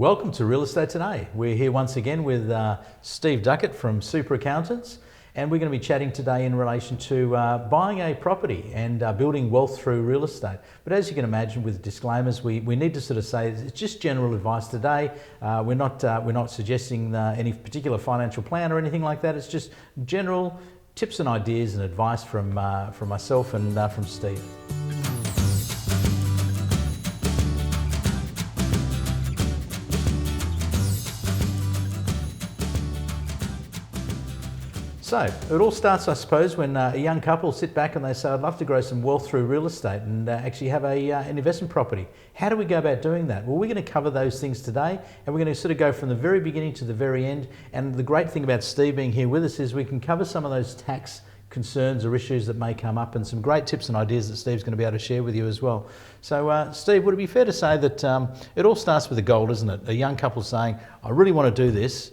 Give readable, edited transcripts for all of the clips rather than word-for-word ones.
Welcome to Real Estate Today. We're here once again with Steve Duckett from Super Accountants, and we're going to be chatting today in relation to buying a property and building wealth through real estate. But as you can imagine, with disclaimers, we need to sort of say it's just general advice today. We're not suggesting any particular financial plan or anything like that. It's just general tips and ideas and advice from myself and from Steve. So it all starts, I suppose, when a young couple sit back and they say, I'd love to grow some wealth through real estate and actually have an investment property. How do we go about doing that? Well, we're going to cover those things today, and we're going to sort of go from the very beginning to the very end. And the great thing about Steve being here with us is we can cover some of those tax concerns or issues that may come up, and some great tips and ideas that Steve's going to be able to share with you as well. So Steve, would it be fair to say that it all starts with a goal, isn't it? A young couple saying, I really want to do this.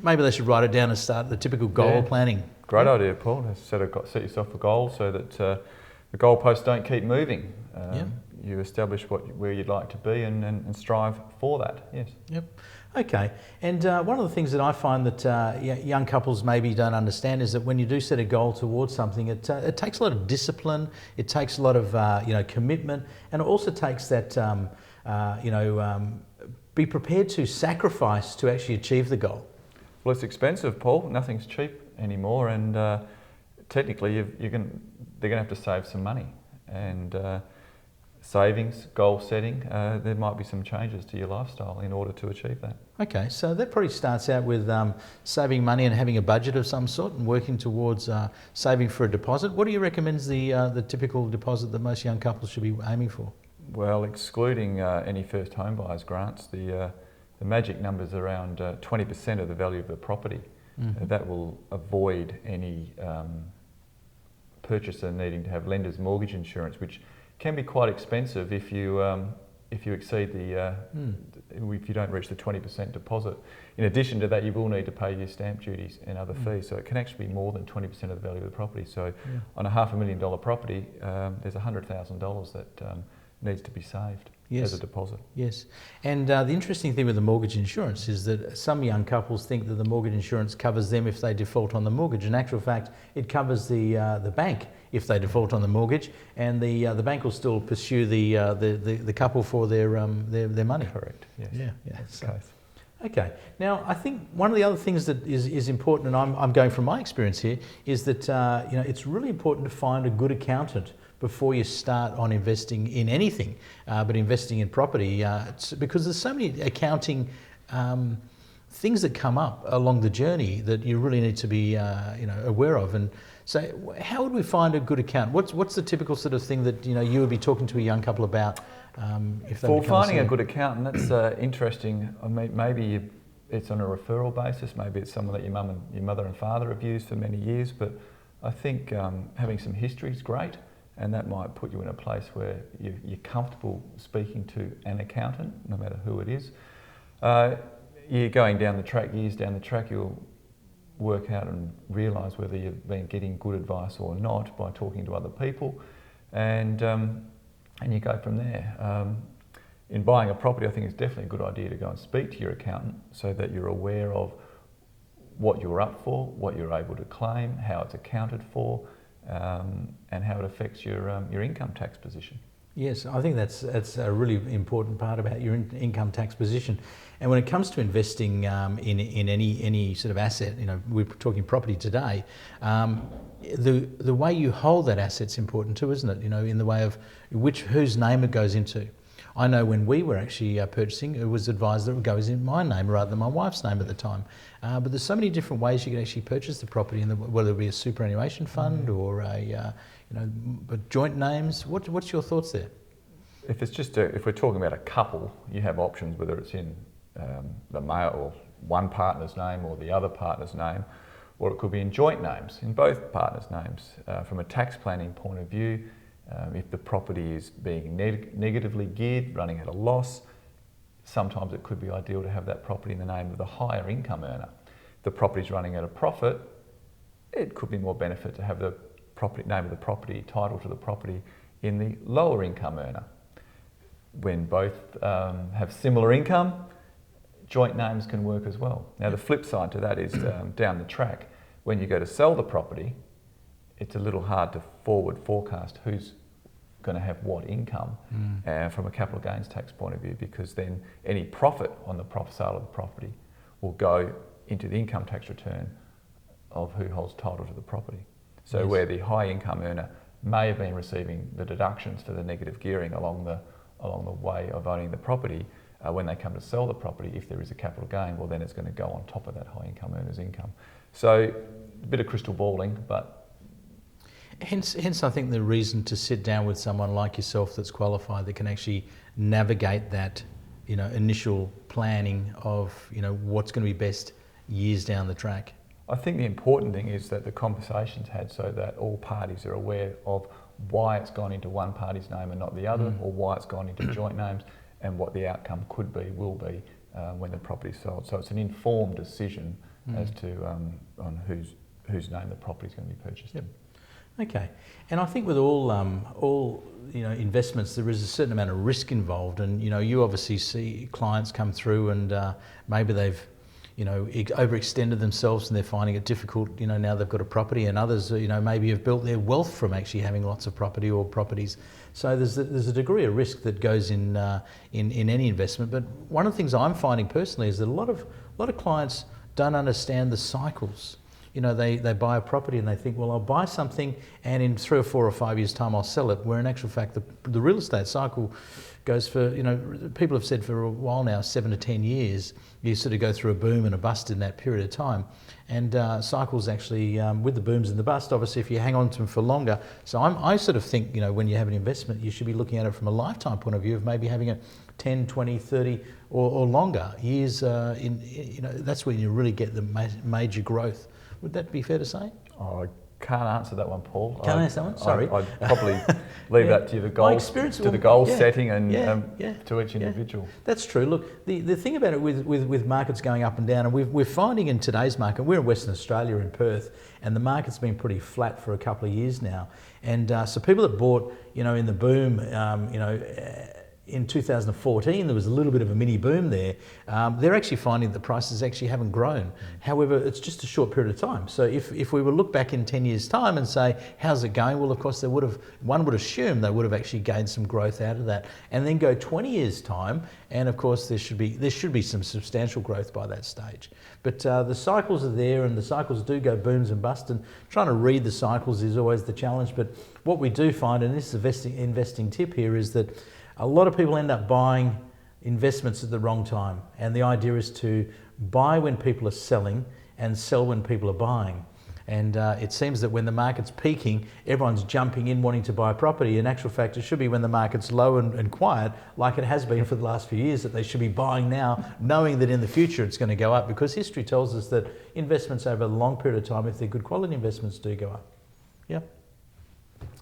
Maybe they should write it down and start the typical goal planning. Great idea, Paul. Set yourself a goal so that the goalposts don't keep moving. You establish where you'd like to be and strive for that. Yes. Yep. Okay. And one of the things that I find that young couples maybe don't understand is that when you do set a goal towards something, it takes a lot of discipline. It takes a lot of commitment, and it also takes that be prepared to sacrifice to actually achieve the goal. Well, it's expensive, Paul. Nothing's cheap anymore, and technically they're going to have to save some money. And savings, goal setting, there might be some changes to your lifestyle in order to achieve that. Okay, so that probably starts out with saving money and having a budget of some sort and working towards saving for a deposit. What do you recommend is the typical deposit that most young couples should be aiming for? Well, excluding any first home buyers grants, the magic number is around 20% of the value of the property. Mm-hmm. That will avoid any purchaser needing to have lender's mortgage insurance, which can be quite expensive if you exceed if you don't reach the 20% deposit. In addition to that, you will need to pay your stamp duties and other fees, so it can actually be more than 20% of the value of the property. So on a $500,000 property, there's $100,000 that needs to be saved. Yes. As a deposit. Yes. And the interesting thing with the mortgage insurance is that some young couples think that the mortgage insurance covers them if they default on the mortgage. In actual fact, it covers the bank if they default on the mortgage, and the bank will still pursue the couple for their money. Correct. Yes. Yeah. That's the case. Okay. Now, I think one of the other things that is important, and I'm going from my experience here, is that it's really important to find a good accountant before you start on investing in anything, but investing in property, because there's so many accounting things that come up along the journey that you really need to be aware of. And so, how would we find a good accountant? What's the typical sort of thing that you would be talking to a young couple about? If For finding a good accountant, that's interesting. I mean, maybe it's on a referral basis. Maybe it's someone that your mother and father have used for many years. But I think having some history is great. And that might put you in a place where you're comfortable speaking to an accountant, no matter who it is. You're going down the track, years down the track, you'll work out and realise whether you've been getting good advice or not by talking to other people, and you go from there. In buying a property, I think it's definitely a good idea to go and speak to your accountant so that you're aware of what you're up for, what you're able to claim, how it's accounted for, and how it affects your income tax position. Yes, I think that's a really important part about your income tax position. And when it comes to investing in any sort of asset, we're talking property today, the way you hold that asset's important too, isn't it? In the way of whose name it goes into. I know when we were actually purchasing, it was advised that it goes in my name rather than my wife's name at the time. But there's so many different ways you can actually purchase the property, whether it be a superannuation fund or but joint names. What's your thoughts there? If it's if we're talking about a couple, you have options, whether it's in the male or one partner's name or the other partner's name, or it could be in joint names, in both partners' names. From a tax planning point of view, if the property is being negatively geared, running at a loss, sometimes it could be ideal to have that property in the name of the higher income earner. If the property is running at a profit, it could be more benefit to have the name of the property, title to the property in the lower income earner. when both have similar income, joint names can work as well. Now the flip side to that is down the track, when you go to sell the property, it's a little hard to forward forecast who's going to have what income from a capital gains tax point of view, because then any profit on the sale of the property will go into the income tax return of who holds title to the property. So where the high income earner may have been receiving the deductions for the negative gearing along the way of owning the property, when they come to sell the property, if there is a capital gain, well then it's going to go on top of that high income earner's income. So a bit of crystal balling, but Hence, I think the reason to sit down with someone like yourself that's qualified, that can actually navigate that, initial planning of, what's going to be best years down the track. I think the important thing is that the conversation's had so that all parties are aware of why it's gone into one party's name and not the other, or why it's gone into joint names, and what the outcome could be, will be, when the property's sold. So it's an informed decision as to on whose name the property's going to be purchased in. Okay, and I think with all investments, there is a certain amount of risk involved, and you obviously see clients come through and maybe they've overextended themselves and they're finding it difficult. Now they've got a property, and others maybe have built their wealth from actually having lots of property or properties. So there's a degree of risk that goes in any investment. But one of the things I'm finding personally is that a lot of clients don't understand the cycles. They buy a property and they think, well, I'll buy something and in 3 or 4 or 5 years' time I'll sell it, where in actual fact the real estate cycle goes for, people have said for a while now, 7 to 10 years. You sort of go through a boom and a bust in that period of time. And cycles actually, with the booms and the bust, obviously if you hang on to them for longer. So I sort of think, when you have an investment, you should be looking at it from a lifetime point of view of maybe having it 10, 20, 30 or longer years. That's when you really get the major growth. Would that be fair to say? Oh, I can't answer that one, Paul. Can't answer that one? Sorry. I'd probably leave that to the goal setting and to each individual. That's true. Look, the thing about it with markets going up and down, and we're finding in today's market, we're in Western Australia in Perth, and the market's been pretty flat for a couple of years now. And so people that bought, in the boom, in 2014, there was a little bit of a mini boom there. They're actually finding that prices actually haven't grown. However, it's just a short period of time. So if we were to look back in 10 years' time and say, how's it going? Well, of course, one would assume they would have actually gained some growth out of that. And then go 20 years' time, and of course, there should be some substantial growth by that stage. But the cycles are there, and the cycles do go booms and busts, and trying to read the cycles is always the challenge. But what we do find, and this is an investing tip here, is that a lot of people end up buying investments at the wrong time. And the idea is to buy when people are selling and sell when people are buying. And it seems that when the market's peaking, everyone's jumping in wanting to buy property. In actual fact, it should be when the market's low and quiet, like it has been for the last few years, that they should be buying now, knowing that in the future it's going to go up, because history tells us that investments over a long period of time, if they're good quality investments, do go up. Yeah.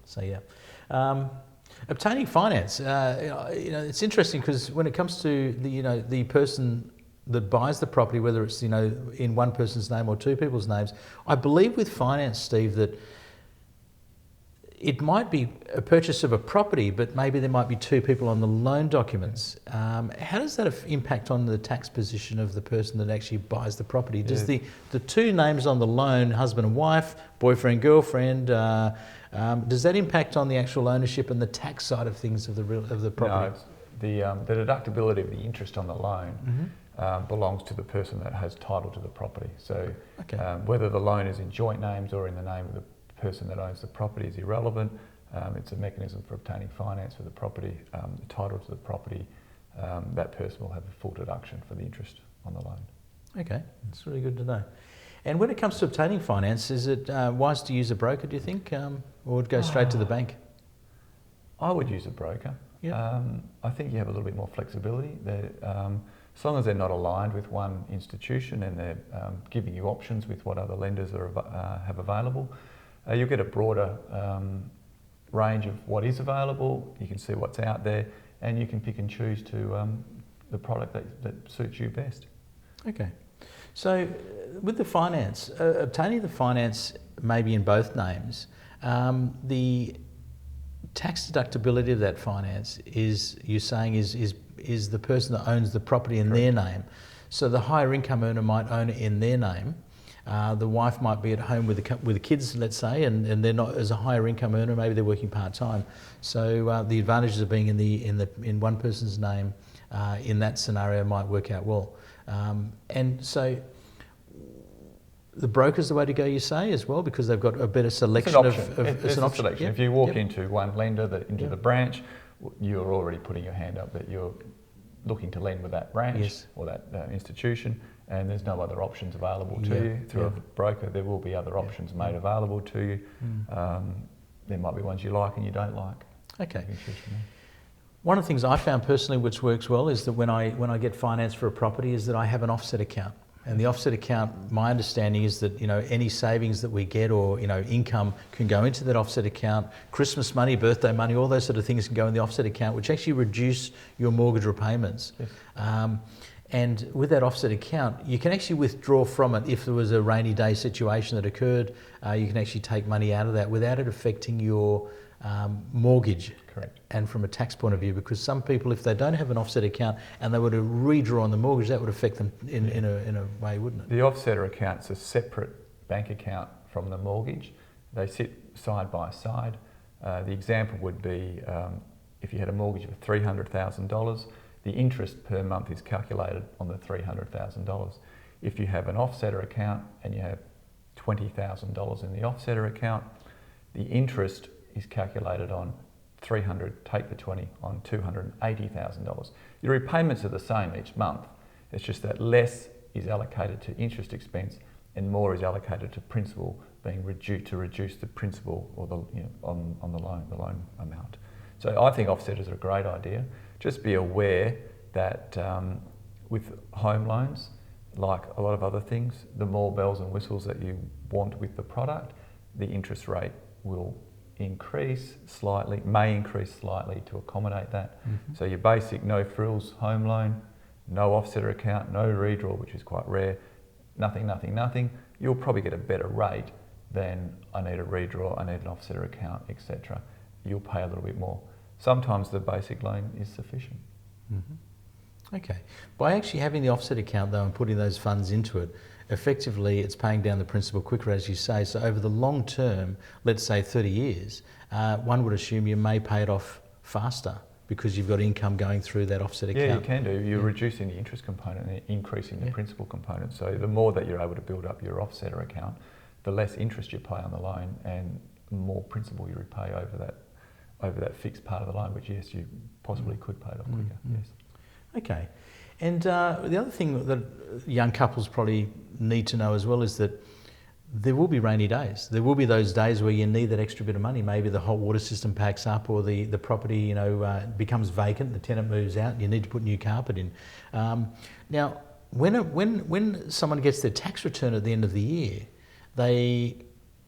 So yeah. Obtaining finance, it's interesting, because when it comes to the person that buys the property, whether it's in one person's name or two people's names, I believe with finance, Steve, that it might be a purchase of a property, but maybe there might be two people on the loan documents. How does that impact on the tax position of the person that actually buys the property? Does the two names on the loan, husband and wife, boyfriend, girlfriend, does that impact on the actual ownership and the tax side of things of the property? No, the deductibility of the interest on the loan belongs to the person that has title to the property. So whether the loan is in joint names or in the name of the person that owns the property is irrelevant. It's a mechanism for obtaining finance for the property, the title to the property. That person will have a full deduction for the interest on the loan. Okay, that's really good to know. And when it comes to obtaining finance, is it wise to use a broker, do you think, or go straight to the bank? I would use a broker. Yeah. I think you have a little bit more flexibility. As long as they're not aligned with one institution and they're giving you options with what other lenders have available, you'll get a broader range of what is available. You can see what's out there, and you can pick and choose to the product that suits you best. Okay. So with the finance, obtaining the finance maybe in both names, the tax deductibility of that finance is, you're saying, is the person that owns the property in their name. So the higher income earner might own it in their name. The wife might be at home with the kids, let's say, and they're not, as a higher income earner, maybe they're working part time. So the advantages of being in one person's name in that scenario might work out well. And so the broker's the way to go, you say, as well, because they've got a better selection it's an option. Selection. Yep. If you walk into one lender, into the branch, you're already putting your hand up that you're looking to lend with that branch or that institution, and there's no other options available to you. Through a broker, there will be other options made available to you. There might be ones you like and you don't like. Okay. One of the things I found personally which works well is that when I get finance for a property is that I have an offset account. And the offset account, my understanding is that, you know, any savings that we get or, you know, income can go into that offset account. Christmas money, birthday money, all those sort of things can go in the offset account, which actually reduce your mortgage repayments. Yes. And with that offset account, you can actually withdraw from it if there was a rainy day situation that occurred. You can actually take money out of that without it affecting your mortgage. Correct. And from a tax point of view, because some people, if they don't have an offset account and they were to redraw on the mortgage, that would affect them in a way, wouldn't it? The offsetter account's a separate bank account from the mortgage. They sit side by side. The example would be if you had a mortgage of $300,000, the interest per month is calculated on the $300,000. If you have an offsetter account and you have $20,000 in the offsetter account, the interest is calculated on 300, take the 20 on $280,000. Your repayments are the same each month. It's just that less is allocated to interest expense and more is allocated to principal being reduced to reduce the principal or on the loan amount. So I think offsetters are a great idea. Just be aware that with home loans, like a lot of other things, the more bells and whistles that you want with the product, the interest rate will may increase slightly to accommodate that. Mm-hmm. So your basic no frills home loan, no offsetter account, no redraw, which is quite rare, nothing, you'll probably get a better rate than I need a redraw, I need an offsetter account, etc. You'll pay a little bit more. Sometimes the basic loan is sufficient. Mm-hmm. Okay. By actually having the offset account though and putting those funds into it, effectively it's paying down the principal quicker, as you say. So over the long term, let's say 30 years, one would assume you may pay it off faster because you've got income going through that offset account. Yeah, you can do. You're reducing the interest component and increasing the principal component. So the more that you're able to build up your offsetter account, the less interest you pay on the loan and the more principal you repay over that fixed part of the loan, which yes, you possibly could pay it off quicker. Yes. Okay. And the other thing that young couples probably need to know as well is that there will be rainy days. There will be those days where you need that extra bit of money. Maybe the hot water system packs up or the property becomes vacant, the tenant moves out, you need to put new carpet in. Now, when someone gets their tax return at the end of the year,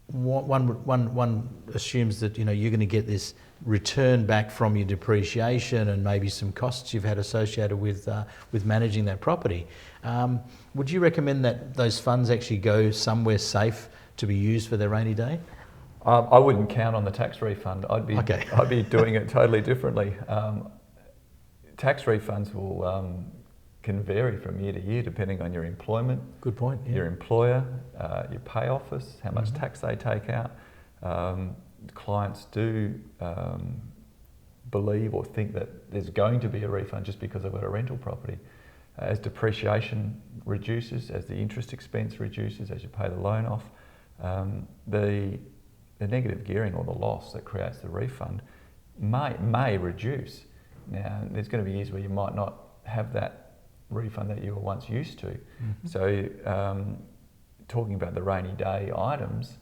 one assumes that you're going to get this return back from your depreciation and maybe some costs you've had associated with managing that property. Would you recommend that those funds actually go somewhere safe to be used for their rainy day? I wouldn't count on the tax refund. I'd be doing it totally differently. Tax refunds can vary from year to year depending on your employment. Good point. Yeah. Your employer, your pay office, how much tax they take out. Clients do believe or think that there's going to be a refund just because they've got a rental property. As depreciation reduces, as the interest expense reduces, as you pay the loan off, the negative gearing or the loss that creates the refund may reduce. Now, there's going to be years where you might not have that refund that you were once used to. Mm-hmm. So talking about the rainy day items,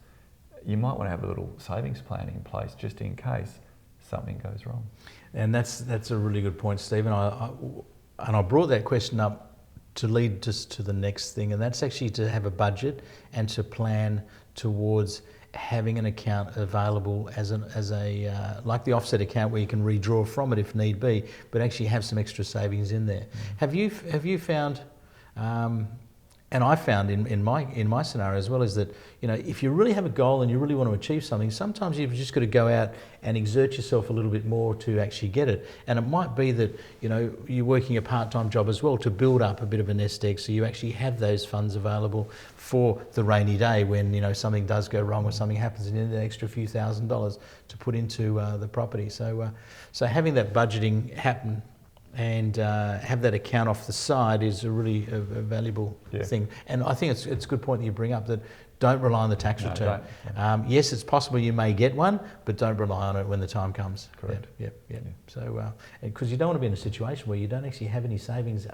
you might want to have a little savings plan in place just in case something goes wrong. And that's a really good point, Stephen. I brought that question up to lead just to the next thing, and that's actually to have a budget and to plan towards having an account available as a like the offset account where you can redraw from it if need be, but actually have some extra savings in there. Mm. Have you found And I found in my scenario as well is that, you know, if you really have a goal and you really want to achieve something, sometimes you've just got to go out and exert yourself a little bit more to actually get it. And it might be that, you know, you're working a part-time job as well to build up a bit of a nest egg, so you actually have those funds available for the rainy day when, you know, something does go wrong or something happens and you need an extra few $1,000s to put into the property. So having that budgeting happen and have that account off the side is a really a valuable thing. And I think it's a good point that you bring up, that don't rely on the tax return. Yes, it's possible you may get one, but don't rely on it when the time comes. Correct. Yeah. So, because you don't want to be in a situation where you don't actually have any savings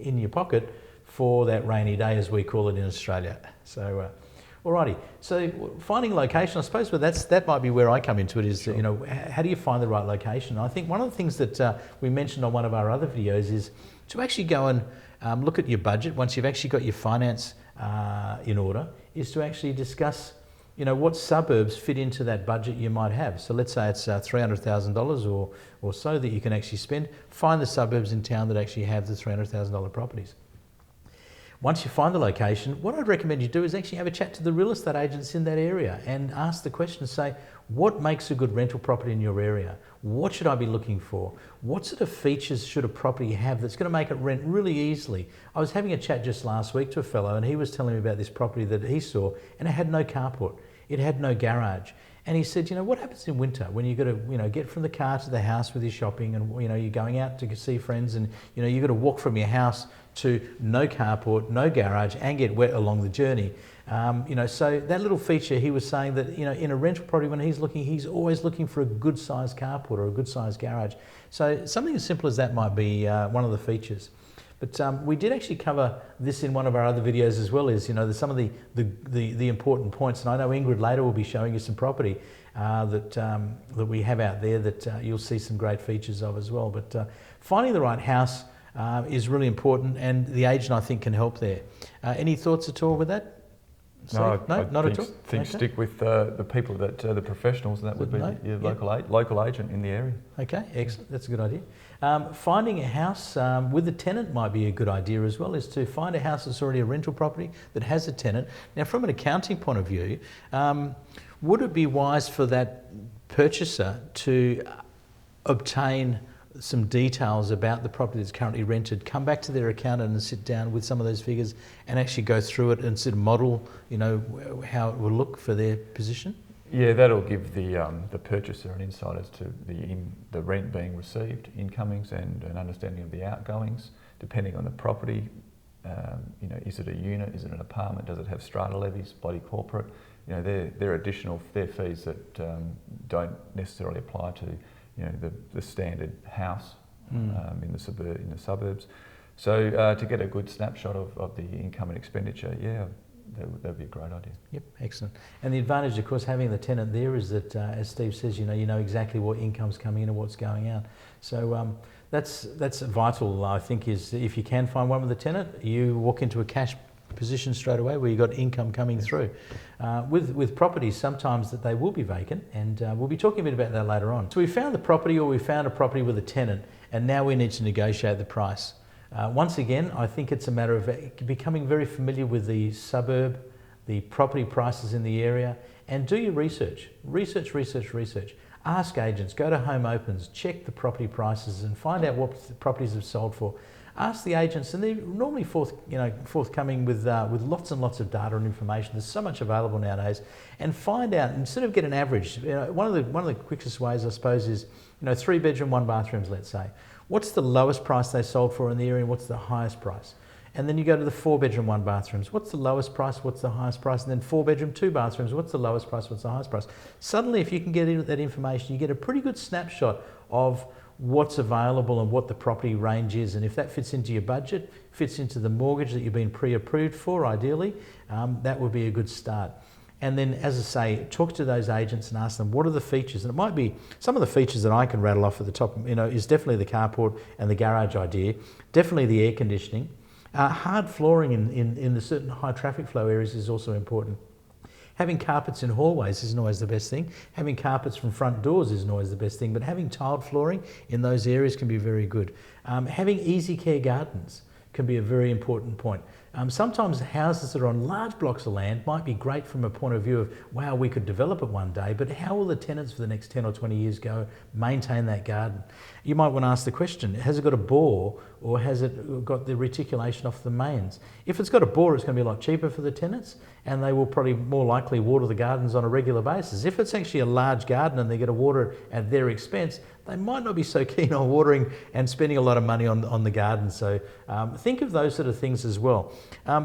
in your pocket for that rainy day, as we call it in Australia. So, alrighty. So finding location, I suppose, but that might be where I come into it. Is that, you know, how do you find the right location? And I think one of the things that we mentioned on one of our other videos is to actually go and look at your budget once you've actually got your finance in order. Is to actually discuss, you know, what suburbs fit into that budget you might have. So let's say it's $300,000 or so that you can actually spend. Find the suburbs in town that actually have the $300,000 properties. Once you find the location, what I'd recommend you do is actually have a chat to the real estate agents in that area and ask the question, say, what makes a good rental property in your area? What should I be looking for? What sort of features should a property have that's going to make it rent really easily? I was having a chat just last week to a fellow and he was telling me about this property that he saw, and it had no carport. It had no garage. And he said, you know, what happens in winter when you've got to, you know, get from the car to the house with your shopping and, you know, you're going out to see friends and, you know, you've got to walk from your house to no carport, no garage, and get wet along the journey. You know, so that little feature, he was saying that, you know, in a rental property, when he's always looking for a good sized carport or a good sized garage. So something as simple as that might be one of the features. But we did actually cover this in one of our other videos as well, is, you know, some of the important points. And I know Ingrid later will be showing you some property that we have out there that you'll see some great features of as well. But finding the right house is really important, and the agent, I think, can help there. Any thoughts at all with that? No, not at all. Think stick with the people that the professionals, and that would be your local agent in the area. Okay, excellent. That's a good idea. Finding a house with a tenant might be a good idea as well, is to find a house that's already a rental property that has a tenant. Now, from an accounting point of view, would it be wise for that purchaser to obtain some details about the property that's currently rented, come back to their accountant and sit down with some of those figures and actually go through it and sort of model, you know, how it will look for their position? Yeah, that'll give the purchaser an insight as to the rent being received, incomings, and an understanding of the outgoings, depending on the property. You know, is it a unit? Is it an apartment? Does it have strata levies, body corporate? You know, they're additional fees that don't necessarily apply to, you know, the standard house in the suburbs. So to get a good snapshot of the income and expenditure, yeah, that would be a great idea. Yep, excellent. And the advantage, of course, having the tenant there is that, as Steve says, you know exactly what income's coming in and what's going out. So that's vital, I think, is if you can find one with a tenant, you walk into a cash position straight away where you've got income coming through. With properties, sometimes that they will be vacant, and we'll be talking a bit about that later on. So we found the property, or we found a property with a tenant, and now we need to negotiate the price. Once again, I think it's a matter of becoming very familiar with the suburb, the property prices in the area, and do your research. Research. Ask agents, go to home opens, check the property prices and find out what the properties have sold for. Ask the agents, and they're normally forthcoming with lots and lots of data and information. There's so much available nowadays, and find out, and sort of get an average. You know, one of the quickest ways, I suppose, is, you know, 3-bedroom, 1 bathrooms, let's say. What's the lowest price they sold for in the area, and what's the highest price? And then you go to the 4-bedroom, 1 bathrooms. What's the lowest price? What's the highest price? And then 4-bedroom, 2 bathrooms. What's the lowest price? What's the highest price? Suddenly, if you can get that information, you get a pretty good snapshot of what's available and what the property range is. And if that fits into your budget, fits into the mortgage that you've been pre-approved for, ideally, that would be a good start. And then, as I say, talk to those agents and ask them, what are the features? And it might be some of the features that I can rattle off at the top, you know, is definitely the carport and the garage idea, definitely the air conditioning. Hard flooring in the certain high traffic flow areas is also important. Having carpets in hallways isn't always the best thing. Having carpets from front doors isn't always the best thing, but having tiled flooring in those areas can be very good. Having easy care gardens can be a very important point. Sometimes houses that are on large blocks of land might be great from a point of view of, wow, we could develop it one day, but how will the tenants for the next 10 or 20 years go maintain that garden? You might want to ask the question, has it got a bore or has it got the reticulation off the mains? If it's got a bore, it's going to be a lot cheaper for the tenants and they will probably more likely water the gardens on a regular basis. If it's actually a large garden and they're going to water it at their expense, they might not be so keen on watering and spending a lot of money on the garden. So think of those sort of things as well.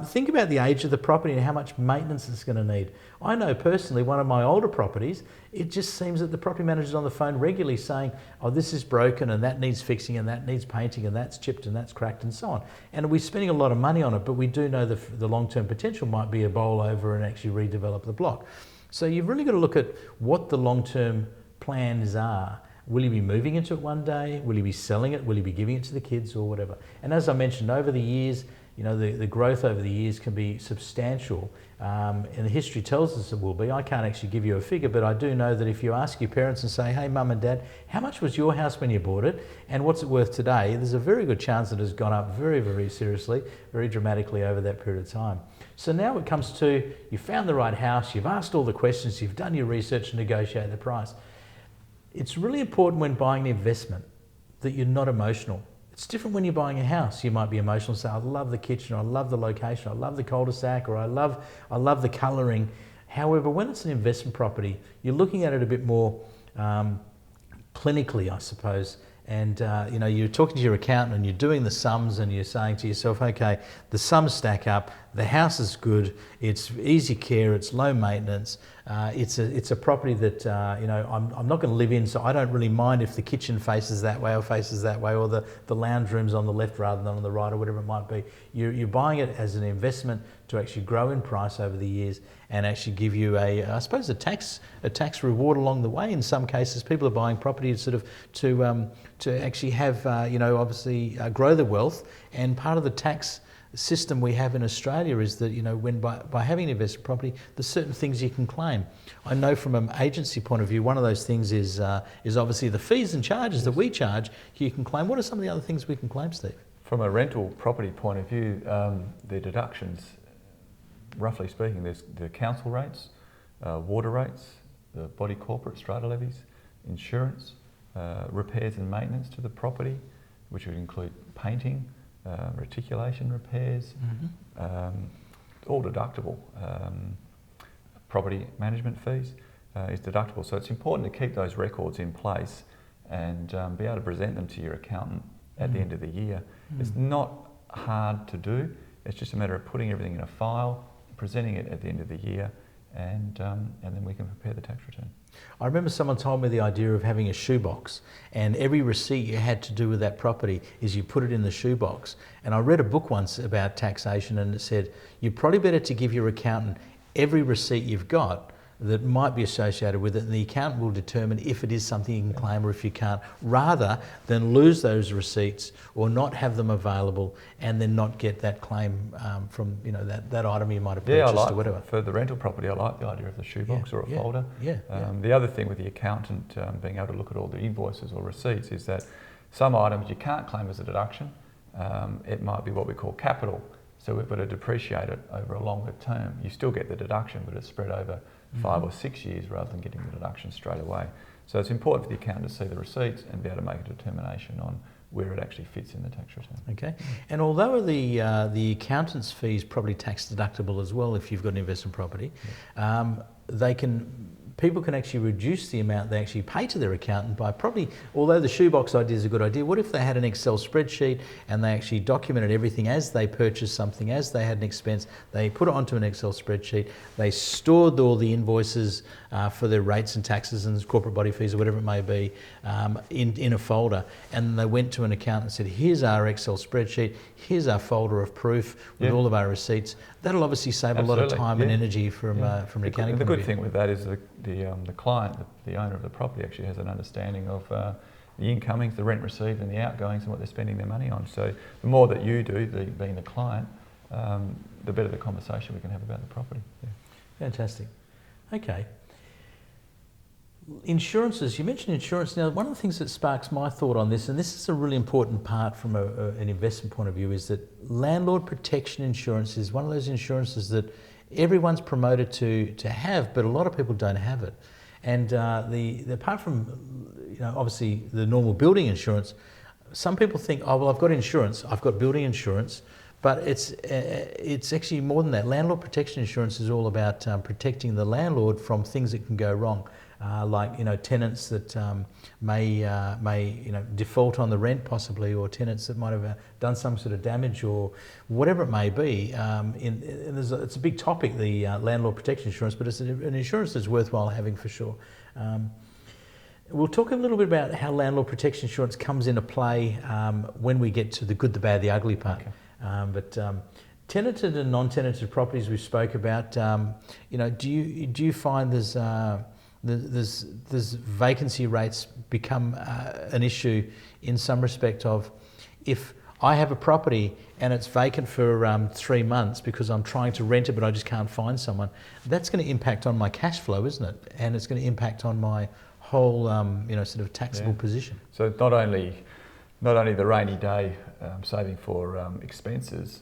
Think about the age of the property and how much maintenance it's going to need. I know personally, one of my older properties, it just seems that the property manager's on the phone regularly saying, oh, this is broken and that needs fixing and that needs painting and that's chipped and that's cracked and so on. And we're spending a lot of money on it, but we do know the long-term potential might be a bowl over and actually redevelop the block. So you've really got to look at what the long-term plans are. Will you be moving into it one day? Will you be selling it? Will you be giving it to the kids or whatever? And as I mentioned, over the years, you know, the growth over the years can be substantial, and the history tells us it will be. I can't actually give you a figure, but I do know that if you ask your parents and say, hey, mum and dad, how much was your house when you bought it and what's it worth today? There's a very good chance that it has gone up very, very seriously, very dramatically over that period of time. So now it comes to, you found the right house, you've asked all the questions, you've done your research and negotiated the price. It's really important when buying an investment that you're not emotional. It's different when you're buying a house. You might be emotional and say, I love the kitchen, or I love the location, I love the cul-de-sac, or I love the colouring. However, when it's an investment property, you're looking at it a bit more clinically, I suppose. And you know, you're talking to your accountant and you're doing the sums and you're saying to yourself, okay, the sums stack up, the house is good, it's easy care, it's low maintenance, it's a property that you know, I'm not going to live in, so I don't really mind if the kitchen faces that way or faces that way, or the lounge room's on the left rather than on the right, or whatever it might be. You're buying it as an investment to actually grow in price over the years and actually give you I suppose a tax reward along the way. In some cases, people are buying property sort of to actually have you know, obviously grow their wealth. And part of the tax system we have in Australia is that, you know, when by having an investment property, there's certain things you can claim. I know from an agency point of view, one of those things is obviously the fees and charges that we charge. You can claim. What are some of the other things we can claim, Steve? From a rental property point of view, the deductions, roughly speaking, there's the council rates, water rates, the body corporate strata levies, insurance, repairs and maintenance to the property, which would include painting, reticulation repairs, all deductible. Property management fees is deductible. So it's important to keep those records in place and be able to present them to your accountant at the end of the year. It's not hard to do. It's just a matter of putting everything in a file, presenting it at the end of the year, and then we can prepare the tax return. I remember someone told me the idea of having a shoebox, and every receipt you had to do with that property is you put it in the shoebox. And I read a book once about taxation, and it said you're probably better to give your accountant every receipt you've got that might be associated with it, and the accountant will determine if it is something you can claim or if you can't, rather than lose those receipts or not have them available and then not get that claim from, you know, that item you might have purchased or whatever. For the rental property, I like the idea of the shoebox or a folder. The other thing with the accountant being able to look at all the invoices or receipts is that some items you can't claim as a deduction. It might be what we call capital. So we've got to depreciate it over a longer term. You still get the deduction, but it's spread over 5 or 6 years rather than getting the deduction straight away. So it's important for the accountant to see the receipts and be able to make a determination on where it actually fits in the tax return. Okay, and although the accountant's fee is probably tax deductible as well if you've got an investment property, people can actually reduce the amount they actually pay to their accountant by probably, although the shoebox idea is a good idea, what if they had an Excel spreadsheet and they actually documented everything as they purchased something, as they had an expense, they put it onto an Excel spreadsheet, they stored all the invoices for their rates and taxes and corporate body fees or whatever it may be in a folder, and they went to an accountant and said, here's our Excel spreadsheet, here's our folder of proof with all of our receipts. That'll obviously save a lot of time and energy from an accounting point of view. The good thing with that is the client, the owner of the property, actually has an understanding of the incomings, the rent received and the outgoings and what they're spending their money on. So the more that you do, being the client, the better the conversation we can have about the property. Fantastic. Okay. Insurances, you mentioned insurance. Now, one of the things that sparks my thought on this, and this is a really important part from an investment point of view, is that landlord protection insurance is one of those insurances that everyone's promoted to have, but a lot of people don't have it. And apart from, obviously the normal building insurance, some people think, oh, well, I've got insurance, I've got building insurance, but it's actually more than that. Landlord protection insurance is all about protecting the landlord from things that can go wrong. Like tenants that may default on the rent possibly, or tenants that might have done some sort of damage or whatever it may be. It's a big topic, the landlord protection insurance, but it's an insurance that's worthwhile having for sure. We'll talk a little bit about how landlord protection insurance comes into play when we get to the good, the bad, the ugly part. Okay. Tenanted and non-tenanted properties we spoke about. Do you find there's vacancy rates become an issue in some respect of, if I have a property and it's vacant for 3 months because I'm trying to rent it but I just can't find someone, that's going to impact on my cash flow, isn't it? And it's going to impact on my whole sort of taxable position. So not only the rainy day saving for expenses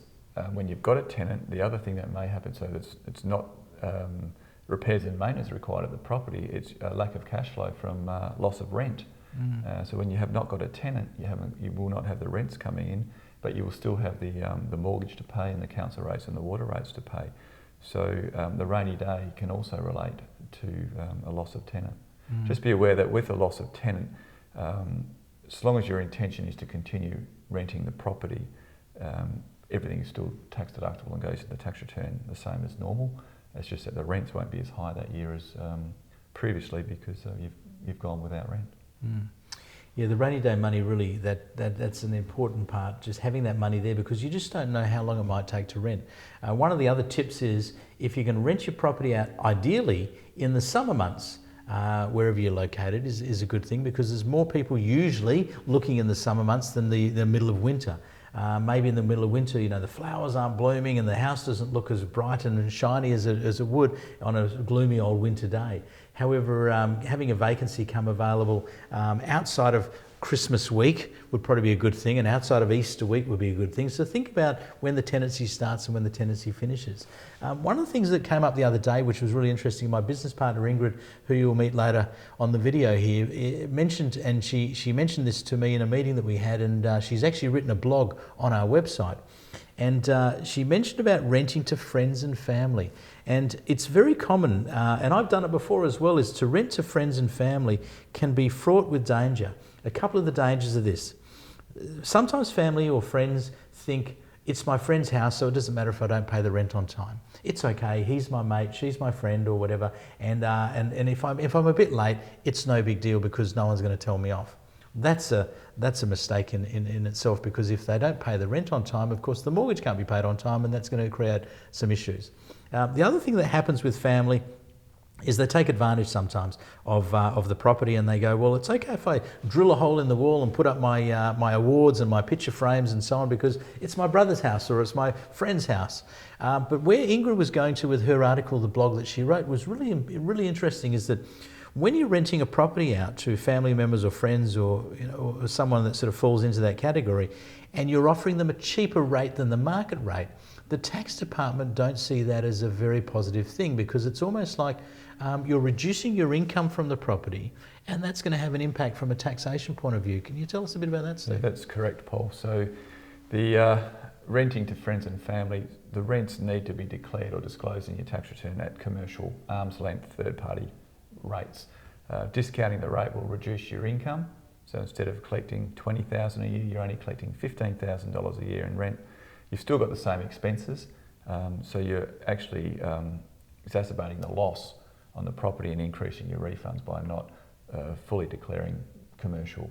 when you've got a tenant, the other thing that may happen, so it's not repairs and maintenance required of the property, it's a lack of cash flow from loss of rent. So when you have not got a tenant, you will not have the rents coming in, but you will still have the mortgage to pay and the council rates and the water rates to pay. So the rainy day can also relate to a loss of tenant. Just be aware that with a loss of tenant, as long as your intention is to continue renting the property, everything is still tax deductible and goes to the tax return the same as normal. It's just that the rents won't be as high that year as previously because you've gone without rent. Yeah, the rainy day money, really, that's an important part, just having that money there, because you just don't know how long it might take to rent. One of the other tips is, if you can rent your property out, ideally in the summer months, wherever you're located is a good thing, because there's more people usually looking in the summer months than the middle of winter. Maybe in the middle of winter, the flowers aren't blooming and the house doesn't look as bright and shiny as it would on a gloomy old winter day. However, having a vacancy come available outside of Christmas week would probably be a good thing, and outside of Easter week would be a good thing. So think about when the tenancy starts and when the tenancy finishes. One of the things that came up the other day, which was really interesting, my business partner Ingrid, who you'll meet later on the video here, mentioned, and she mentioned this to me in a meeting that we had, and she's actually written a blog on our website. And she mentioned about renting to friends and family. And it's very common, and I've done it before as well, is to rent to friends and family can be fraught with danger. A couple of the dangers of this. Sometimes family or friends think, it's my friend's house, so it doesn't matter if I don't pay the rent on time. It's okay, he's my mate, she's my friend or whatever, and if I'm a bit late, it's no big deal because no one's going to tell me off. That's a mistake in itself, because if they don't pay the rent on time, of course the mortgage can't be paid on time, and that's going to create some issues. The other thing that happens with family is they take advantage sometimes of the property, and they go, well, it's okay if I drill a hole in the wall and put up my awards and my picture frames and so on, because it's my brother's house or it's my friend's house. But where Ingrid was going to with her article, the blog that she wrote, was really interesting, is that when you're renting a property out to family members or friends or someone that sort of falls into that category, and you're offering them a cheaper rate than the market rate, the tax department don't see that as a very positive thing, because it's almost like you're reducing your income from the property, and that's going to have an impact from a taxation point of view. Can you tell us a bit about that, Steve? Yeah, that's correct, Paul. So the renting to friends and family, the rents need to be declared or disclosed in your tax return at commercial arm's length third-party rates. Discounting the rate will reduce your income. So instead of collecting $20,000 a year, you're only collecting $15,000 a year in rent. You've still got the same expenses, so you're actually exacerbating the loss on the property and increasing your refunds by not fully declaring commercial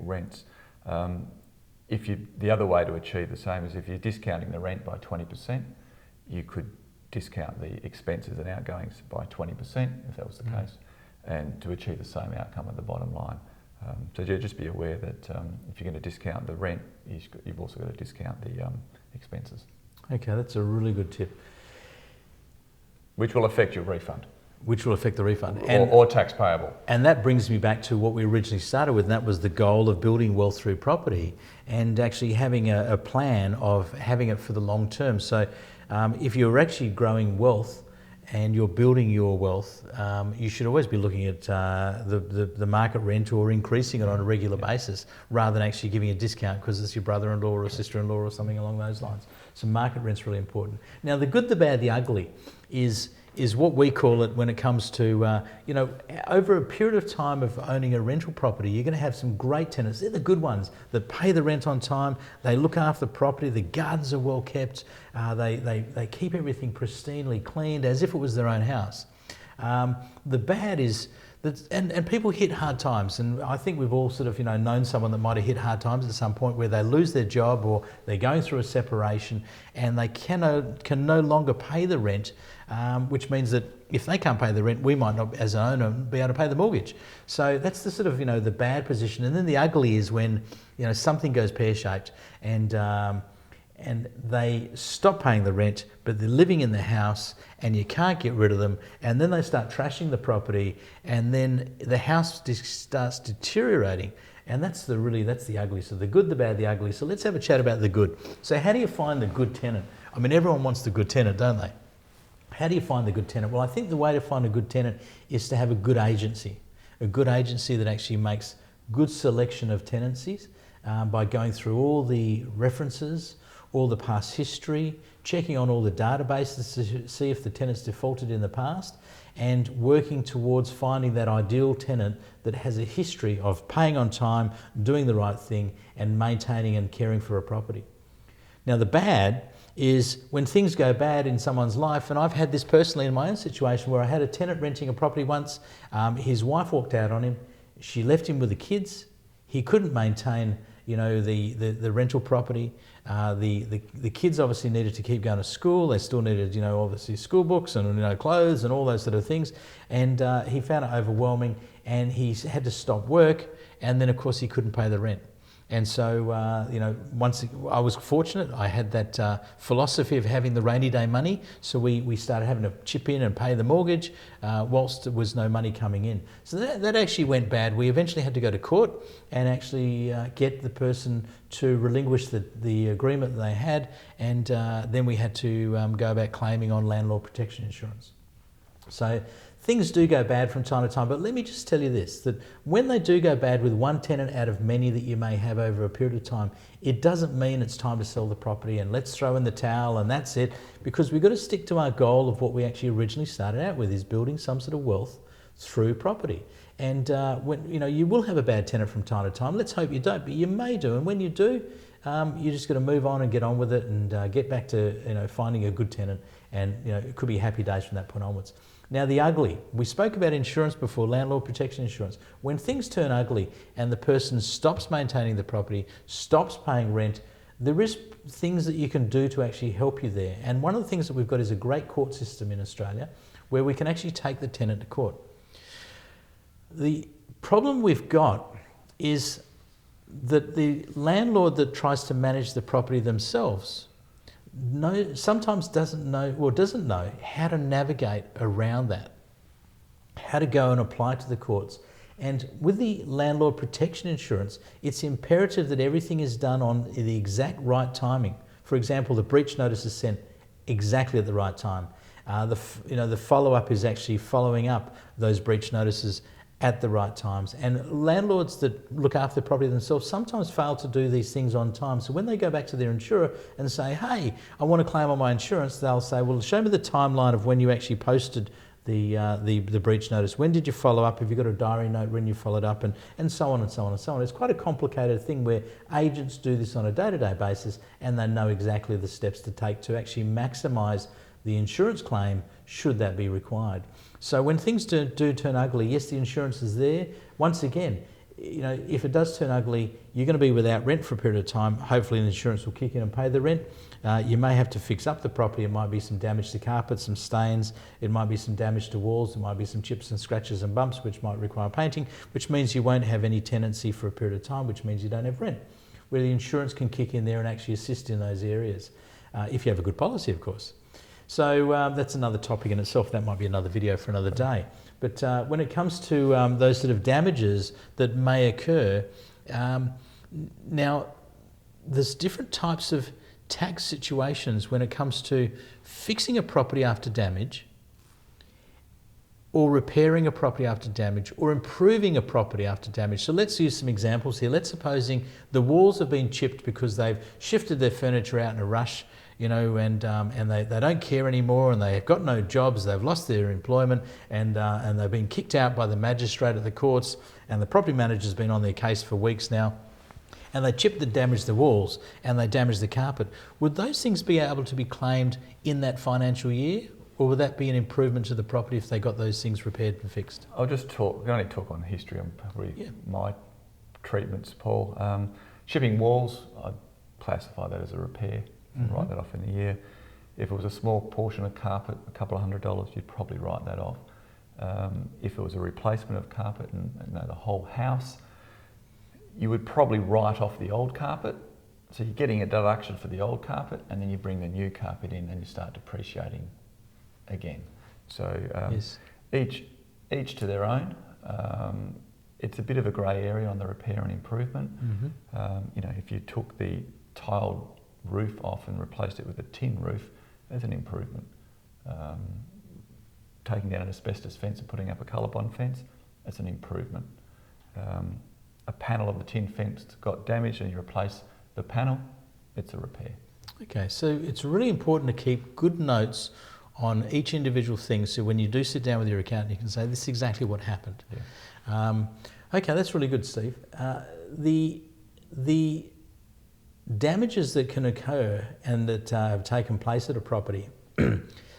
rents. The other way to achieve the same is if you're discounting the rent by 20%, you could discount the expenses and outgoings by 20% if that was the case, and to achieve the same outcome at the bottom line. So just be aware that if you're going to discount the rent, you've also got to discount the expenses. Okay, that's a really good tip. Which will affect your refund. which will affect the refund. Or tax payable. And that brings me back to what we originally started with, and that was the goal of building wealth through property and actually having a plan of having it for the long term. So if you're actually growing wealth and you're building your wealth, you should always be looking at the market rent or increasing it on a regular basis rather than actually giving a discount because it's your brother-in-law or sister-in-law or something along those lines. So market rent's really important. Now the good, the bad, the ugly is what we call it when it comes to, over a period of time of owning a rental property, you're going to have some great tenants. They're the good ones that pay the rent on time, they look after the property, the gardens are well kept, they keep everything pristinely cleaned as if it was their own house. The bad is that, and people hit hard times, and I think we've all sort of known someone that might have hit hard times at some point where they lose their job or they're going through a separation and they can no longer pay the rent, which means that if they can't pay the rent, we might not, as an owner, be able to pay the mortgage. So that's the sort of the bad position. And then the ugly is when something goes pear-shaped and they stop paying the rent, but they're living in the house and you can't get rid of them, and then they start trashing the property, and then the house starts deteriorating, and that's the ugly. So the good, the bad, the ugly. So let's have a chat about the good. So how do you find the good tenant? I mean, everyone wants the good tenant, don't they? How do you find the good tenant? Well, I think the way to find a good tenant is to have a good agency that actually makes good selection of tenancies by going through all the references, all the past history, checking on all the databases to see if the tenant's defaulted in the past, and working towards finding that ideal tenant that has a history of paying on time, doing the right thing, and maintaining and caring for a property. Now the bad is when things go bad in someone's life, and I've had this personally in my own situation where I had a tenant renting a property once, his wife walked out on him, she left him with the kids, he couldn't maintain the rental property. The kids obviously needed to keep going to school. They still needed, obviously school books and clothes and all those sort of things. And he found it overwhelming, and he had to stop work. And then of course he couldn't pay the rent. And so, once I was fortunate, I had that philosophy of having the rainy day money. So we started having to chip in and pay the mortgage whilst there was no money coming in. So that actually went bad. We eventually had to go to court and actually get the person to relinquish the agreement that they had. And then we had to go about claiming on landlord protection insurance. So things do go bad from time to time, but let me just tell you this, that when they do go bad with one tenant out of many that you may have over a period of time, it doesn't mean it's time to sell the property and let's throw in the towel and that's it, because we've got to stick to our goal of what we actually originally started out with, is building some sort of wealth through property. And when you will have a bad tenant from time to time. Let's hope you don't, but you may do. And when you do, you just got to move on and get on with it and get back to finding a good tenant. And it could be happy days from that point onwards. Now the ugly, we spoke about insurance before, landlord protection insurance. When things turn ugly and the person stops maintaining the property, stops paying rent, there is things that you can do to actually help you there. And one of the things that we've got is a great court system in Australia where we can actually take the tenant to court. The problem we've got is that the landlord that tries to manage the property themselves sometimes doesn't know how to navigate around that, how to go and apply to the courts. And with the landlord protection insurance, it's imperative that everything is done on the exact right timing. For example, the breach notice is sent exactly at the right time. The follow-up is actually following up those breach notices at the right times. And landlords that look after the property themselves sometimes fail to do these things on time. So when they go back to their insurer and say, hey, I want to claim on my insurance, they'll say, well, show me the timeline of when you actually posted the breach notice. When did you follow up? Have you got a diary note when you followed up? And so on and so on and so on. It's quite a complicated thing where agents do this on a day-to-day basis and they know exactly the steps to take to actually maximise the insurance claim should that be required. So when things do turn ugly, yes, the insurance is there. Once again, if it does turn ugly, you're going to be without rent for a period of time. Hopefully the insurance will kick in and pay the rent. You may have to fix up the property. It might be some damage to carpet, some stains. It might be some damage to walls. It might be some chips and scratches and bumps, which might require painting, which means you won't have any tenancy for a period of time, which means you don't have rent, where the insurance can kick in there and actually assist in those areas, if you have a good policy, of course. So that's another topic in itself. That might be another video for another day. But when it comes to those sort of damages that may occur, now there's different types of tax situations when it comes to fixing a property after damage, or repairing a property after damage, or improving a property after damage. So let's use some examples here. Let's supposing the walls have been chipped because they've shifted their furniture out in a rush, you know, and they don't care anymore, and they've got no jobs, they've lost their employment, and they've been kicked out by the magistrate at the courts, and the property manager's been on their case for weeks now, and they chipped and damaged the walls, and they damaged the carpet. Would those things be able to be claimed in that financial year? Or would that be an improvement to the property if they got those things repaired and fixed? I'll just talk, we only talk on history on probably my treatments, Paul. Chipping walls, I'd classify that as a repair and write that off in the year. If it was a small portion of carpet, a couple of $100, you'd probably write that off. If it was a replacement of carpet and the whole house, you would probably write off the old carpet. So you're getting a deduction for the old carpet, and then you bring the new carpet in and you start depreciating again. So each to their own. It's a bit of a grey area on the repair and improvement. You know, if you took the tiled roof off and replaced it with a tin roof, there's an improvement. Taking down an asbestos fence and putting up a colour-bond fence, that's an improvement. A panel of the tin fence got damaged and you replace the panel, it's a repair. Okay, so it's really important to keep good notes on each individual thing, so when you do sit down with your accountant, you can say, this is exactly what happened. Okay, that's really good, Steve. The damages that can occur and that have taken place at a property,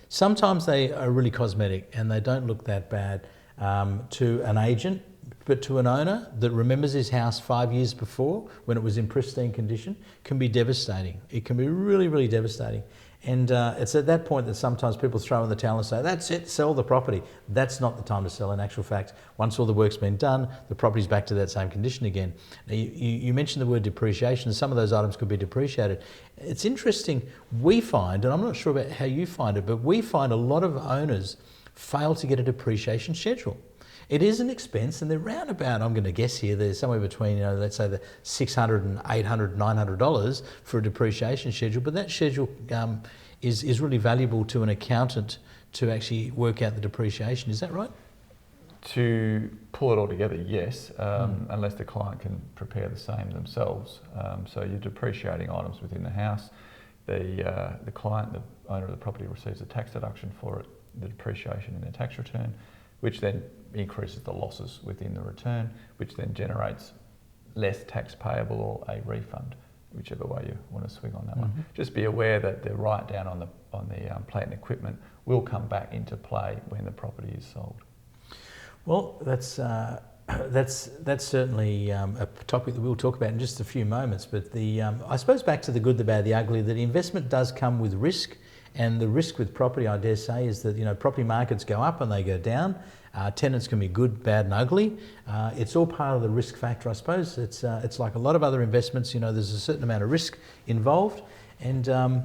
sometimes they are really cosmetic and they don't look that bad to an agent, but to an owner that remembers his house 5 years before when it was in pristine condition, can be devastating. It can be really, really devastating. And it's at that point that sometimes people throw in the towel and say, that's it, sell the property. That's not the time to sell. In actual fact, once all the work's been done, the property's back to that same condition again. Now, you mentioned the word depreciation. Some of those items could be depreciated. It's interesting, we find, and I'm not sure about how you find it, but we find a lot of owners fail to get a depreciation schedule. It is an expense, and they're round about, I'm going to guess here, they're somewhere between, you know, let's say the $600 and $800, $900 for a depreciation schedule, but that schedule is really valuable to an accountant to actually work out the depreciation. Is that right? To pull it all together, yes, unless the client can prepare the same themselves. So you're depreciating items within the house. The client, the owner of the property, receives a tax deduction for it, the depreciation in their tax return, which then increases the losses within the return, which then generates less tax payable or a refund, whichever way you want to swing on that one. Just be aware that the write-down on the plant and equipment will come back into play when the property is sold. Well, that's certainly a topic that we'll talk about in just a few moments. But I suppose back to the good, the bad, the ugly, that investment does come with risk. And the risk with property, I dare say, is that, you know, property markets go up and they go down. Tenants can be good, bad and ugly. It's all part of the risk factor, I suppose. It's like a lot of other investments, you know, there's a certain amount of risk involved. And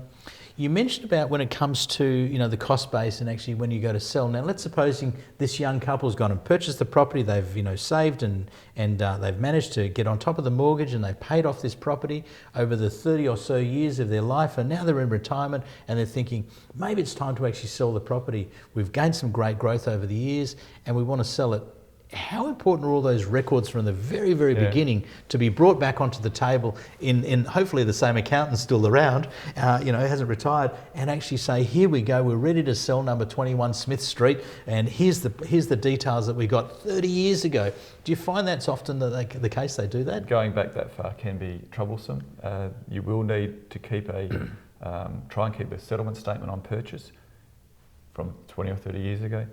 you mentioned about when it comes to, you know, the cost base and actually when you go to sell. Now, let's supposing this young couple's gone and purchased the property, they've, you know, saved and they've managed to get on top of the mortgage and they've paid off this property over the 30 or so years of their life, and now they're in retirement and they're thinking, maybe it's time to actually sell the property. We've gained some great growth over the years and we want to sell it. How important are all those records from the very, very beginning to be brought back onto the table in hopefully the same accountant still around, you know, hasn't retired, and actually say, here we go, we're ready to sell number 21 Smith Street, and here's the details that we got 30 years ago. Do you find that's often the case they do that? Going back that far can be troublesome. You will need to keep try and keep a settlement statement on purchase from 20 or 30 years ago.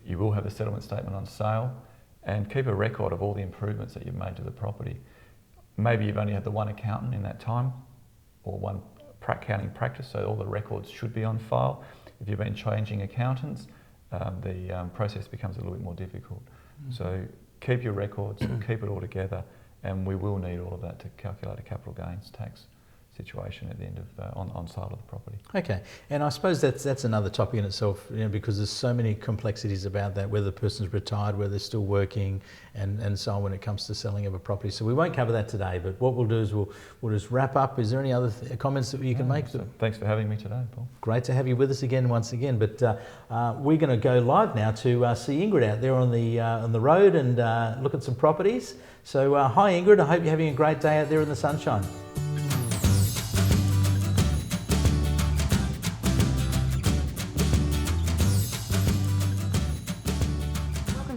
You will have a settlement statement on sale, and keep a record of all the improvements that you've made to the property. Maybe you've only had the one accountant in that time, or one accounting practice, so all the records should be on file. If you've been changing accountants, the process becomes a little bit more difficult. So keep your records, keep it all together, and we will need all of that to calculate a capital gains tax situation at the end of on sale of the property. Okay, and I suppose that's another topic in itself, because there's so many complexities about that, whether the person's retired, whether they're still working, and so on when it comes to selling of a property. So we won't cover that today, but what we'll do is we'll just wrap up. Is there any other comments that you can make? So thanks for having me today, Paul. Great to have you with us again, once again. But we're going to go live now to see Ingrid out there on the road and look at some properties. So hi Ingrid, I hope you're having a great day out there in the sunshine.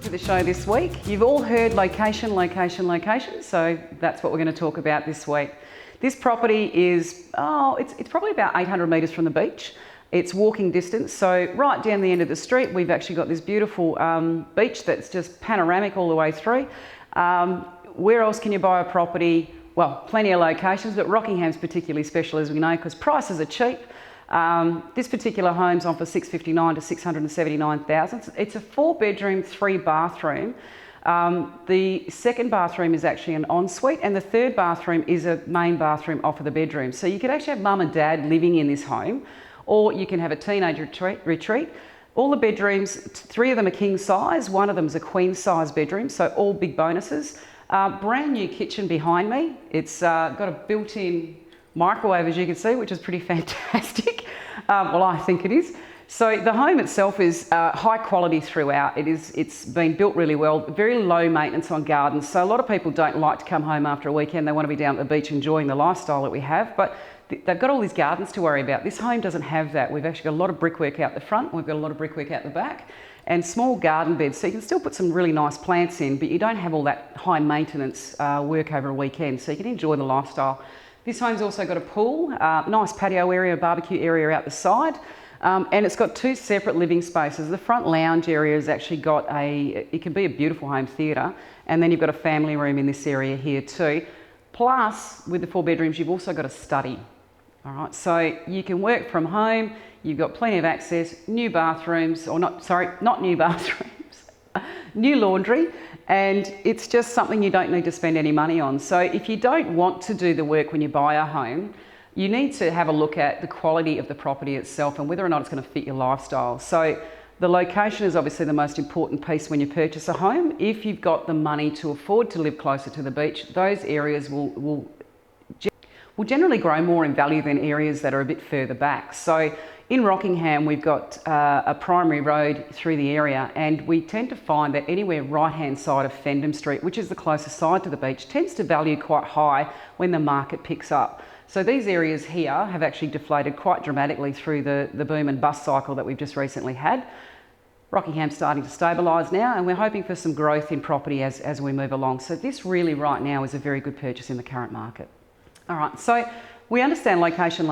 The show this week. You've all heard location, location, location, so that's what we're going to talk about this week. This property is, it's probably about 800 metres from the beach. It's walking distance, so right down the end of the street we've actually got this beautiful beach that's just panoramic all the way through. Where else can you buy a property? Well, plenty of locations, but Rockingham's particularly special, as we know, because prices are cheap. This particular home's on for $659,000 to $679,000. It's a 4-bedroom, 3-bathroom. The second bathroom is actually an ensuite, and the third bathroom is a main bathroom off of the bedroom. So you could actually have mum and dad living in this home, or you can have a teenage retreat. All the bedrooms, 3 of them are king size, 1 of them is a queen size bedroom, so all big bonuses. Brand new kitchen behind me. It's got a built-in microwave, as you can see, which is pretty fantastic. Well, I think it is. So the home itself is high quality throughout. It's been built really well, very low maintenance on gardens. So a lot of people don't like to come home after a weekend. They want to be down at the beach enjoying the lifestyle that we have, but they've got all these gardens to worry about. This home doesn't have that. We've actually got a lot of brickwork out the front. We've got a lot of brickwork out the back and small garden beds. So you can still put some really nice plants in, but you don't have all that high maintenance work over a weekend. So you can enjoy the lifestyle. This home's also got a pool, nice patio area, barbecue area out the side, and it's got 2 separate living spaces. The front lounge area has actually got it can be a beautiful home theatre, and then you've got a family room in this area here too. Plus, with the 4 bedrooms, you've also got a study. All right, so you can work from home, you've got plenty of access, new bathrooms, or not new bathrooms, new laundry, and it's just something you don't need to spend any money on. So if you don't want to do the work when you buy a home, you need to have a look at the quality of the property itself and whether or not it's going to fit your lifestyle. So the location is obviously the most important piece when you purchase a home. If you've got the money to afford to live closer to the beach, those areas will generally grow more in value than areas that are a bit further back. So in Rockingham, we've got a primary road through the area, and we tend to find that anywhere right-hand side of Fendham Street, which is the closest side to the beach, tends to value quite high when the market picks up. So these areas here have actually deflated quite dramatically through the boom and bust cycle that we've just recently had. Rockingham's starting to stabilise now, and we're hoping for some growth in property as we move along. So this really right now is a very good purchase in the current market. All right, so we understand location,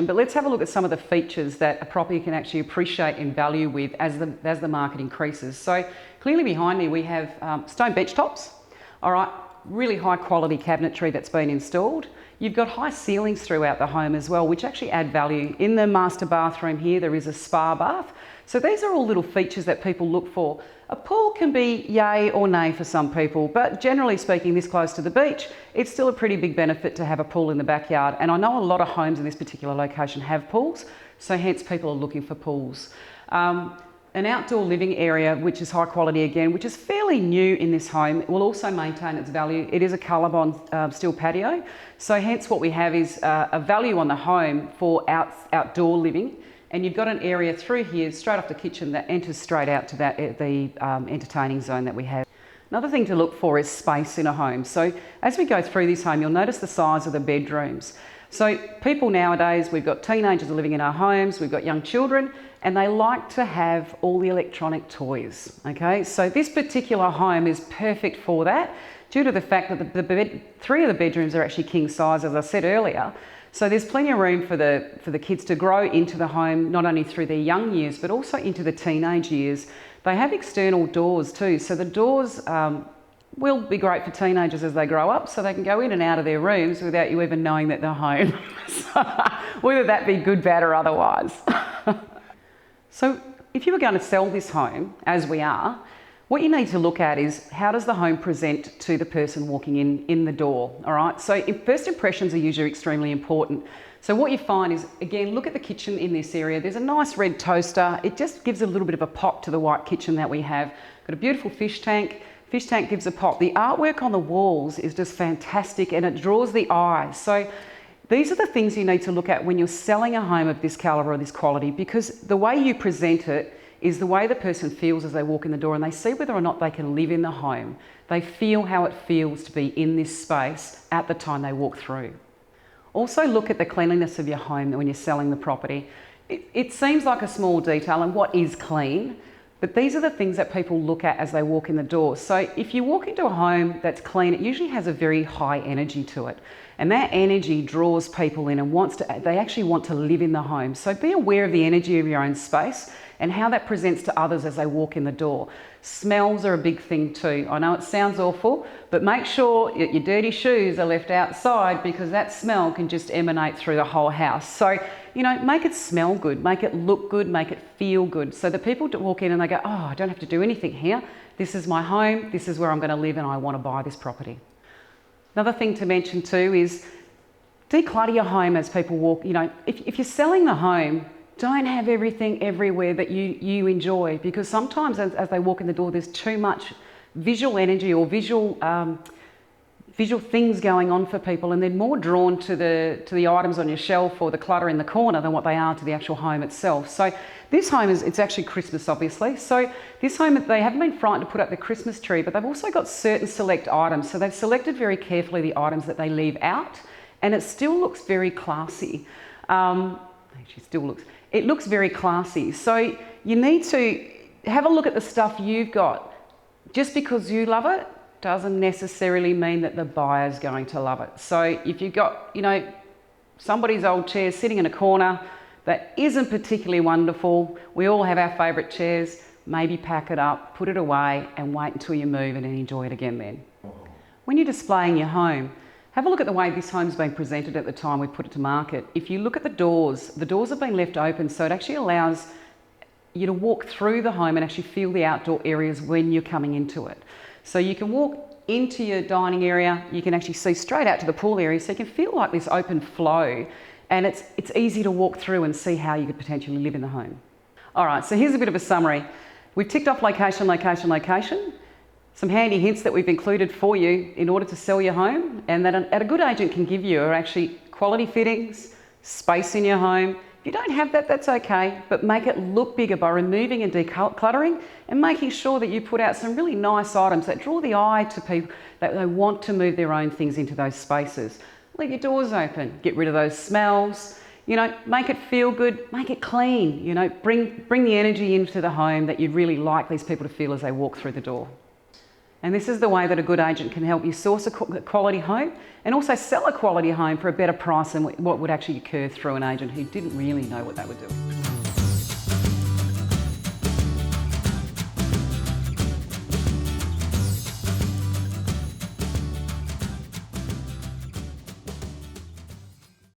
but let's have a look at some of the features that a property can actually appreciate in value with as the market increases. So clearly behind me we have stone bench tops. All right, really high quality cabinetry that's been installed. You've got high ceilings throughout the home as well, which actually add value. In the master bathroom here, there is a spa bath. So these are all little features that people look for. A pool can be yay or nay for some people, but generally speaking, this close to the beach, it's still a pretty big benefit to have a pool in the backyard. And I know a lot of homes in this particular location have pools, so hence people are looking for pools. An outdoor living area, which is high quality again, which is fairly new in this home, will also maintain its value. It is a colour-bond steel patio, so hence what we have is a value on the home for outdoor living. And you've got an area through here, straight off the kitchen, that enters straight out to the entertaining zone that we have. Another thing to look for is space in a home. So as we go through this home, you'll notice the size of the bedrooms. So people nowadays, we've got teenagers living in our homes, we've got young children, and they like to have all the electronic toys, okay? So this particular home is perfect for that, due to the fact that 3 of the bedrooms are actually king size, as I said earlier. So there's plenty of room for the kids to grow into the home, not only through their young years, but also into the teenage years. They have external doors too, so the doors will be great for teenagers as they grow up, so they can go in and out of their rooms without you even knowing that they're home. Whether that be good, bad or otherwise. So if you were going to sell this home, as we are, What you need to look at is how does the home present to the person walking in the door, all right? So first impressions are usually extremely important. So what you find is, again, look at the kitchen in this area. There's a nice red toaster. It just gives a little bit of a pop to the white kitchen that we have. Got a beautiful fish tank. Fish tank gives a pop. The artwork on the walls is just fantastic and it draws the eye. So these are the things you need to look at when you're selling a home of this calibre or this quality, because the way you present it is the way the person feels as they walk in the door, and they see whether or not they can live in the home. They feel how it feels to be in this space at the time they walk through. Also look at the cleanliness of your home when you're selling the property. It seems like a small detail, and what is clean, but these are the things that people look at as they walk in the door. So if you walk into a home that's clean, it usually has a very high energy to it. And that energy draws people in and they actually want to live in the home. So be aware of the energy of your own space and how that presents to others as they walk in the door. Smells are a big thing too. I know it sounds awful, but make sure your dirty shoes are left outside, because that smell can just emanate through the whole house. So, make it smell good, make it look good, make it feel good. So the people walk in and they go, oh, I don't have to do anything here. This is my home, this is where I'm going to live, and I want to buy this property. Another thing to mention too is declutter your home as people walk. If you're selling the home, don't have everything everywhere that you enjoy, because sometimes as they walk in the door, there's too much visual energy or visual things going on for people, and they're more drawn to the items on your shelf or the clutter in the corner than what they are to the actual home itself. So this home it's actually Christmas, obviously. So this home, they haven't been frightened to put up the Christmas tree, but they've also got certain select items. So they've selected very carefully the items that they leave out, and it still looks very classy. It looks very classy. So you need to have a look at the stuff you've got. Just because you love it doesn't necessarily mean that the buyer's going to love it. So if you've got, somebody's old chair sitting in a corner that isn't particularly wonderful, we all have our favourite chairs, maybe pack it up, put it away, and wait until you move and enjoy it again then. When you're displaying your home, have a look at the way this home's been presented at the time we put it to market. If you look at the doors have been left open, so it actually allows you to walk through the home and actually feel the outdoor areas when you're coming into it. So you can walk into your dining area, you can actually see straight out to the pool area, so you can feel like this open flow, and it's easy to walk through and see how you could potentially live in the home. All right, so here's a bit of a summary. We've ticked off location, location, location. Some handy hints that we've included for you in order to sell your home, and that a good agent can give you are actually quality fittings, space in your home. If you don't have that, that's okay, but make it look bigger by removing and decluttering and making sure that you put out some really nice items that draw the eye to people that they want to move their own things into those spaces. Leave your doors open, get rid of those smells, make it feel good, make it clean, bring the energy into the home that you'd really like these people to feel as they walk through the door. And this is the way that a good agent can help you source a quality home and also sell a quality home for a better price than what would actually occur through an agent who didn't really know what they were doing.